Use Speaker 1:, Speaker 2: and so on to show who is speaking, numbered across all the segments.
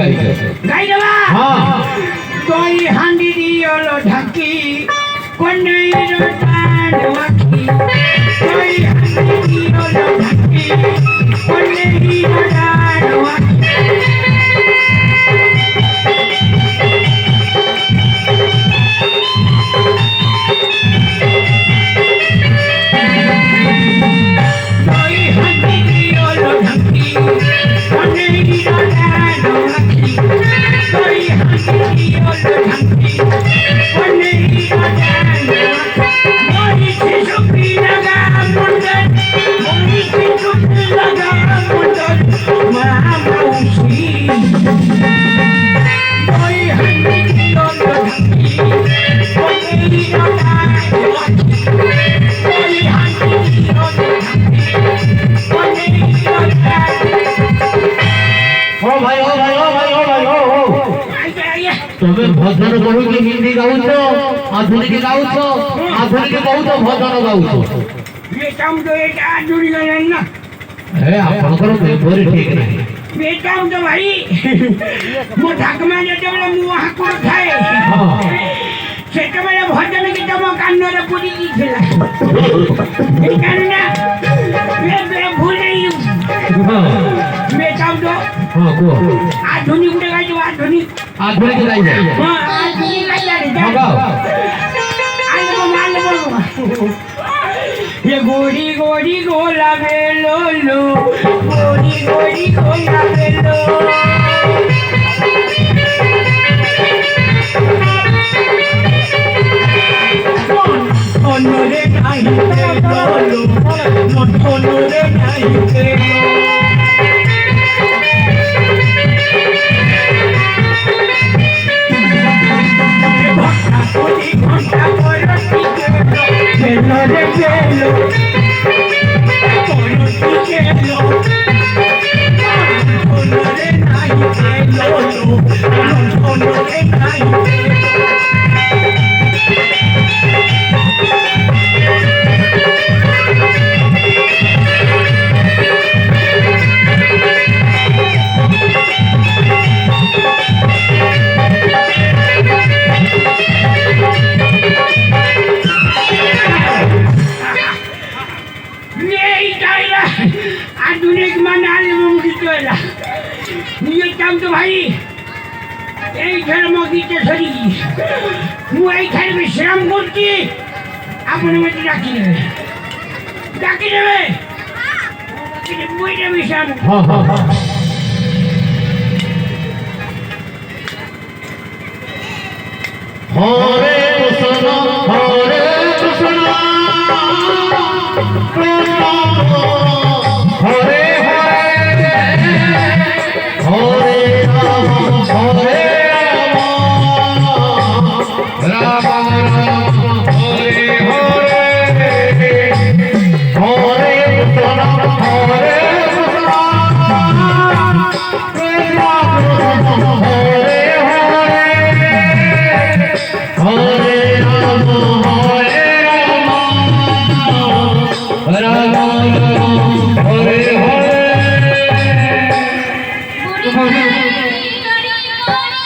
Speaker 1: गाई देवा
Speaker 2: हां
Speaker 1: कोई हांडी दियोलो ढाकी कोनेरो डाडवाकी कोई हांडी दियोलो ढाकी कोनेरो डाडवाकी
Speaker 2: तुम्हें भजन कहू कि हिंदी गाउछ आधुनिक गाउछ आधुनिक बहुत भजन गाउछ
Speaker 1: ये काम तो एक आधुनिक नहीं ना
Speaker 2: ए आपनकर मेमोरी ठीक नहीं
Speaker 1: ये काम तो भाई मो ठाकमा जेतबेले मु हाकुर खाए
Speaker 2: हां
Speaker 1: सेतबेले भजन के तम कान्नरे पुरी दिथिला ए कान्ना ये भूल नहीं
Speaker 2: हां
Speaker 1: ये काम तो
Speaker 2: हां को
Speaker 1: आधुनिक उड़े गाइयो आधुनिक
Speaker 2: आधुनिक गाइयो
Speaker 1: हां आधुनिक गाइयो
Speaker 2: हां गाओ
Speaker 1: ये गोरी गोरी गोला बेलो लो गोरी गोरी गोला बेलो ओनोरे नाही बेलो लो ओनोरे नाही बेलो घंटा कोरो बेलो रे बेलो कोरो बेलो ओनोरे नाही बेलो लो ओनोरे नाही आधुनिक मनाल मुंगितोला ये काम तो भाई এই ধর্ম গীতে ধরি মু এইখানে বিশ্রাম করছি আপনি মতে ডাকি নেবে মুইটা বিশ্রাম
Speaker 2: हां हां हां हरे कृष्ण हरे कृष्ण हरे हरे हरे राम हरे राम राम राम हरे हरे हरे कृष्ण हरे कृष्ण हरे हरे राम हरे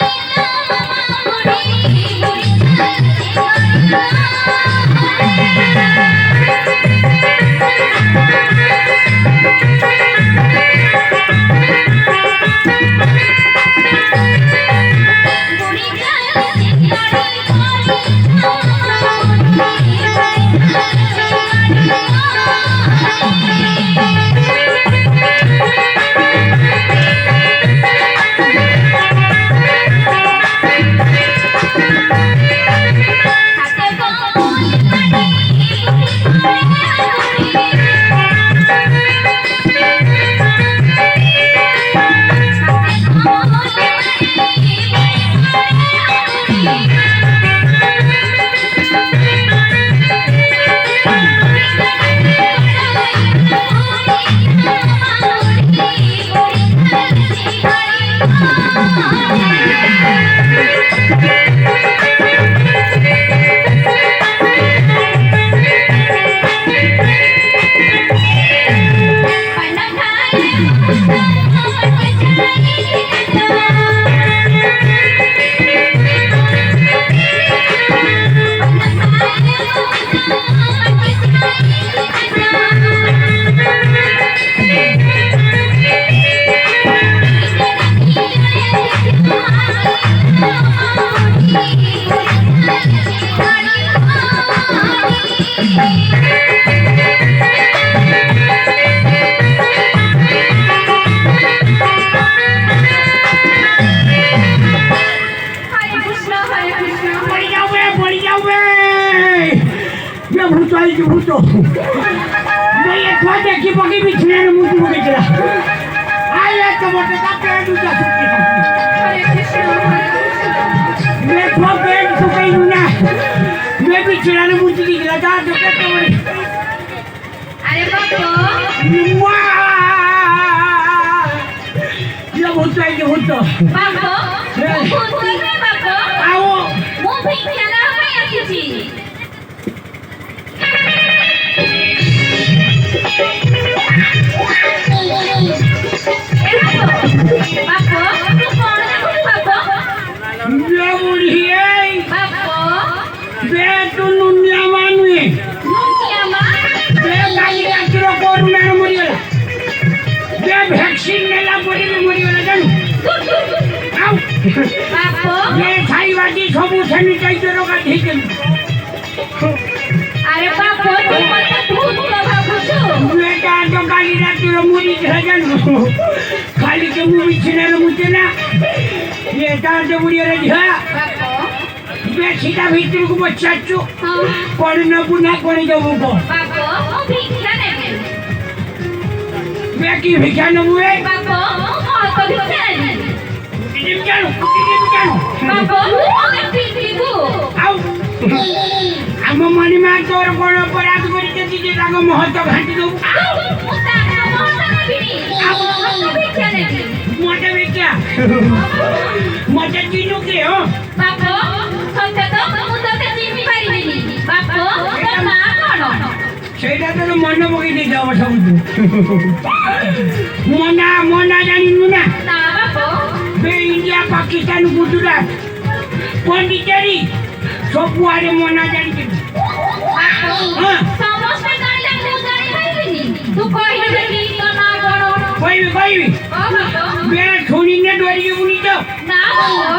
Speaker 1: এই যে ভূত মেয়ে তোর দেখি পকে বিছানার মুখে বকেছিলা আরে তো বটে তাকে দুটা সুখী
Speaker 3: হরে কৃষ্ণ
Speaker 1: মে পকে সুখী না মে বিছানার মুখে গিলা যা দেখতে পারে
Speaker 3: আরে বাবা
Speaker 1: মা ये भूत है ये भूत
Speaker 3: বাবা ভূত কইবে বাবা
Speaker 1: आओ
Speaker 3: মু ভিক্ষা না হই আসিছি বাবা তু কোন দেখুনি বাবা
Speaker 1: ये बुढ़ी है
Speaker 3: বাবা
Speaker 1: बे तू नुनिया मानुए
Speaker 3: মুখিয়া মা
Speaker 1: बे गाली आचरो कोरोना मरिगला बे वैक्सीन नेला पड़ी मरिगला जानू आओ
Speaker 3: বাবা
Speaker 1: ये खाई बाजी सबु सैनिटाइजर का ठीक
Speaker 3: আরে বাবা তুই মতে ভূত ভাবুছো
Speaker 1: बेटा तो गाली आचरो मरी गया जानू खाली के मुंह बिछने मुझे ना ये तार तो बुढ़ी रे झा
Speaker 3: বাবা
Speaker 1: बे सीधा भीतर को बच्चा चो
Speaker 3: হ্যাঁ
Speaker 1: करना पुना करे जाबो को
Speaker 3: বাবা মু ভিক্ষা নেবে
Speaker 1: बे की भिक्षा न हुए
Speaker 3: বাবা মু মত ভিক্ষা নেবে
Speaker 1: निकालो
Speaker 3: বাবা মু মতে পিটিবু
Speaker 1: आओ हम मनी में तोर कोन अपराध करी के दीजे राग महत्व घाटी दो
Speaker 3: মু তাকে মত নবিনি মত ভিক্ষা নেবে
Speaker 1: मोटे में क्या मोटे तीनों के हो
Speaker 3: বাবা সত্য তো মু তোকে চিনি পারিবিনি বাবা তোর মা কোন
Speaker 1: সেটা তো মন বকে দিয়ে যাও সব মোনা মোনা জানি না
Speaker 3: না বাবা
Speaker 1: बे इंडिया पाकिस्तान गुजरात पौंडीचेरी सब वाले मोना जानी के
Speaker 3: বাবা সমস্ত গাইলে মু জানি পারিবিনি তু কইলে কি তো না কোন
Speaker 1: कोई
Speaker 3: ও বাবা
Speaker 1: बे छोड़ी ने डोरी के बुनी तो
Speaker 3: না বাবা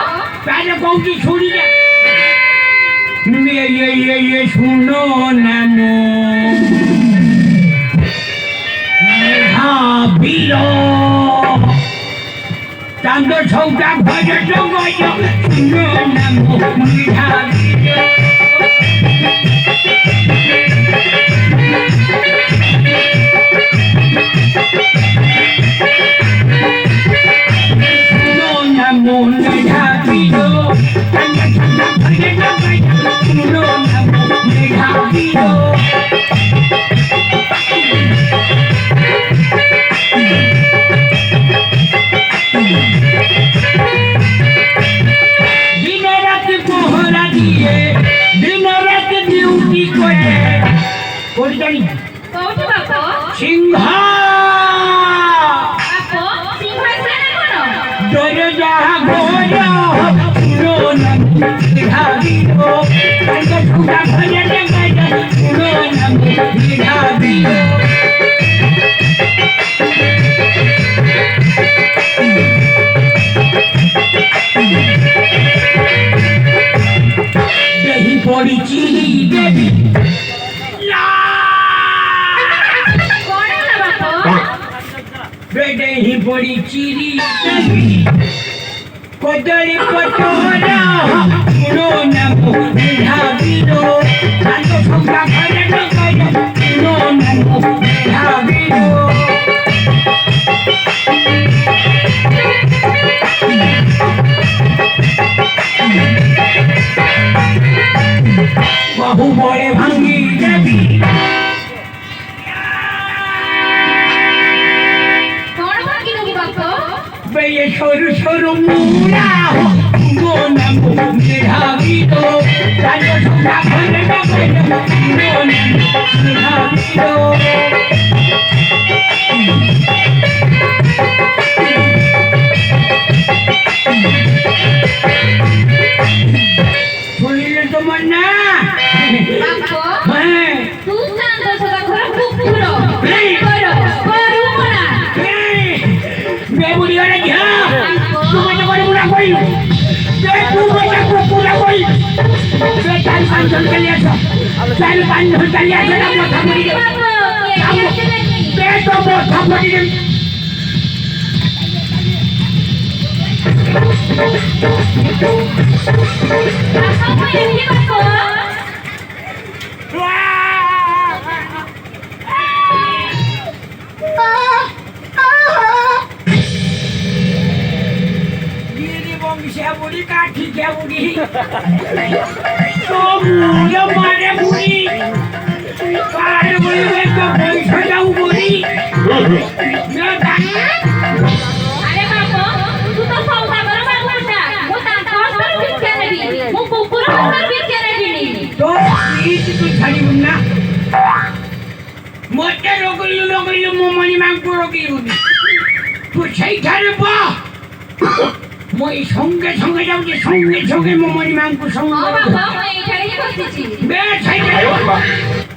Speaker 1: पहले कौन छोड़ी जा ये सुनो नमो नेहा बीरो चांदो छौटा भजे तो गयो सुनो नमो नेहा बीरो सुनो नमो नेहा बीरो चांदो छौटा भजे तो गयो सुनो नमो नेहा बीरो दिन रात पहरा दिए दिन रात ड्यूटी करे कोई जानी
Speaker 3: কোটি বাবা
Speaker 1: सिंहा
Speaker 3: বাবা সিংহাসন কোন
Speaker 1: डरे जा गोया सुनो नमो नेहा बीरो चांदो छौटा भजे तो गयो सुनो नमो नेहा बीरो दही पड़ी चीनी देवी
Speaker 3: কোন না বাবা
Speaker 1: बेटे ही पड़ी चीनी देवी कोदरी पटोरा सुनो नमो नेहा बीरो चांदो छौटा भजे तो गयो सुनो नमो नेहा बीरो बहु बड़े भंगी देवी
Speaker 3: কোন ভাগিনো বাবা
Speaker 1: बे ये छोरू छोरू मुरा सुनो नमो नेहा बीरो चांदो छौटा भजे तो गयो सुनो नमो नेहा बीरो सुनिले तो मन्ना
Speaker 3: বাবা
Speaker 1: हैं
Speaker 3: তু চান্দ সদা ঘর কুকুর কর করু মোনা
Speaker 1: बे बुढ़ी वाले क्या तू मुझे बड़ी बुरा कोई बे तू मुझे बुरा कोई बे चाल पांच सौ के लिए चाल 500 के लिए ना मोटा मुड़ी
Speaker 3: বাবা কে আছে নাকি
Speaker 1: बे तो मोटा मुड़ी
Speaker 3: বাবা কই কি বাবা
Speaker 1: वाह বংশে বুড়ি কাঠি কে বুড়ি তো মুলো মারে বুড়ি কারে বুড়ি তো পয়সা যাও বুড়ি
Speaker 3: अरे बाबा तू तो सौदागर बाबूचा वो दांतावर बिक्या नेबी वो कुकुरावर बिक्या नेबी
Speaker 1: तो प्लीज तू छाड़ी ना मोटे रोगिलु मोमनी मांगको रोगिलु तू সেইখানে পা মই সঙ্গে সঙ্গে যাও যে সঙ্গে সঙ্গে মোমনি মাংকু সঙ্গে
Speaker 3: ও বাবা মই এইখানেই বসেছি
Speaker 1: বে সেইখানে